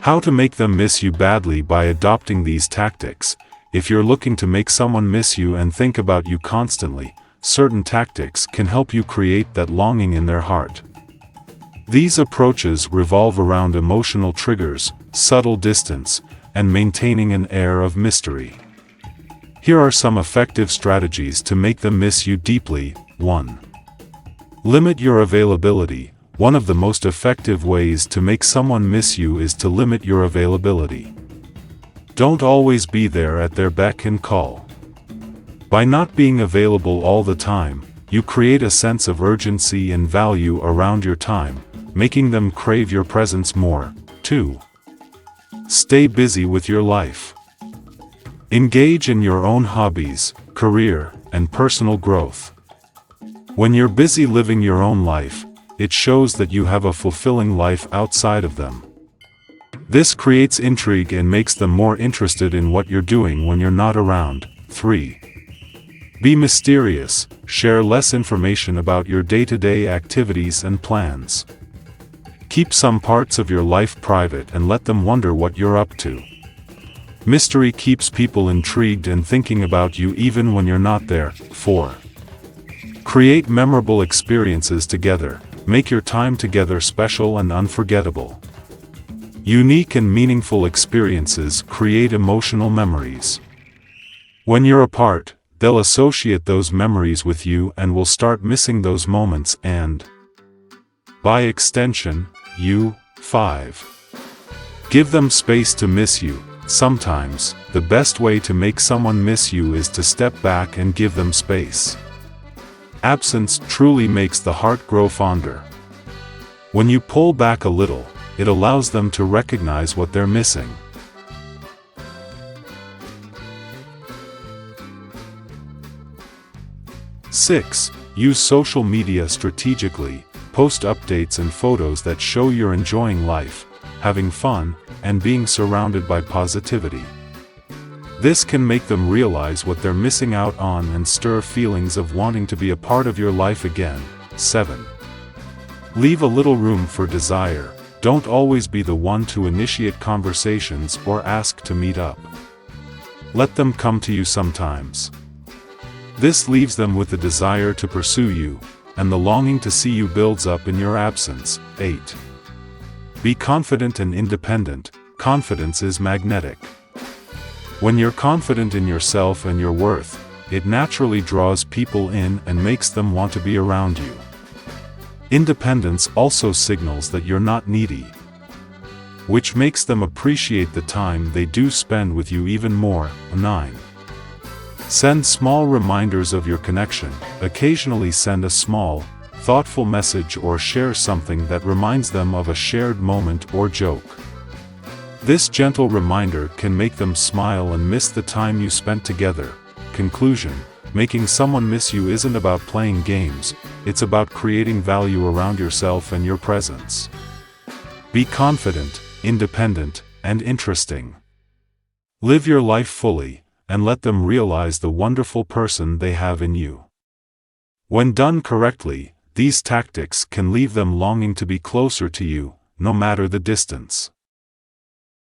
How to make them miss you badly by adopting these tactics. If you're looking to make someone miss you and think about you constantly, certain tactics can help you create that longing in their heart. These approaches revolve around emotional triggers, subtle distance, and maintaining an air of mystery. Here are some effective strategies to make them miss you deeply. 1. Limit your availability. One of the most effective ways to make someone miss you is to limit your availability. Don't always be there at their beck and call. By not being available all the time, you create a sense of urgency and value around your time, making them crave your presence more. 2. Stay busy with your life. Engage in your own hobbies, career, and personal growth. When you're busy living your own life, it shows that you have a fulfilling life outside of them. This creates intrigue and makes them more interested in what you're doing when you're not around. 3. Be mysterious. Share less information about your day-to-day activities and plans. Keep some parts of your life private and let them wonder what you're up to. Mystery keeps people intrigued and thinking about you even when you're not there. 4. Create memorable experiences together. Make your time together special and unforgettable. Unique and meaningful experiences create emotional memories. When you're apart, they'll associate those memories with you and will start missing those moments and, by extension, you. 5. Give them space to miss you. Sometimes, the best way to make someone miss you is to step back and give them space. Absence truly makes the heart grow fonder. When you pull back a little, it allows them to recognize what they're missing. 6. Use social media strategically. Post updates and photos that show you're enjoying life, having fun, and being surrounded by positivity. This can make them realize what they're missing out on and stir feelings of wanting to be a part of your life again. 7. Leave a little room for desire. Don't always be the one to initiate conversations or ask to meet up. Let them come to you sometimes. This leaves them with the desire to pursue you, and the longing to see you builds up in your absence. 8. Be confident and independent. Confidence is magnetic. When you're confident in yourself and your worth, it naturally draws people in and makes them want to be around you. Independence also signals that you're not needy, which makes them appreciate the time they do spend with you even more. 9. Send small reminders of your connection. Occasionally send a small, thoughtful message or share something that reminds them of a shared moment or joke. This gentle reminder can make them smile and miss the time you spent together. Conclusion: making someone miss you isn't about playing games, it's about creating value around yourself and your presence. Be confident, independent, and interesting. Live your life fully, and let them realize the wonderful person they have in you. When done correctly, these tactics can leave them longing to be closer to you, no matter the distance.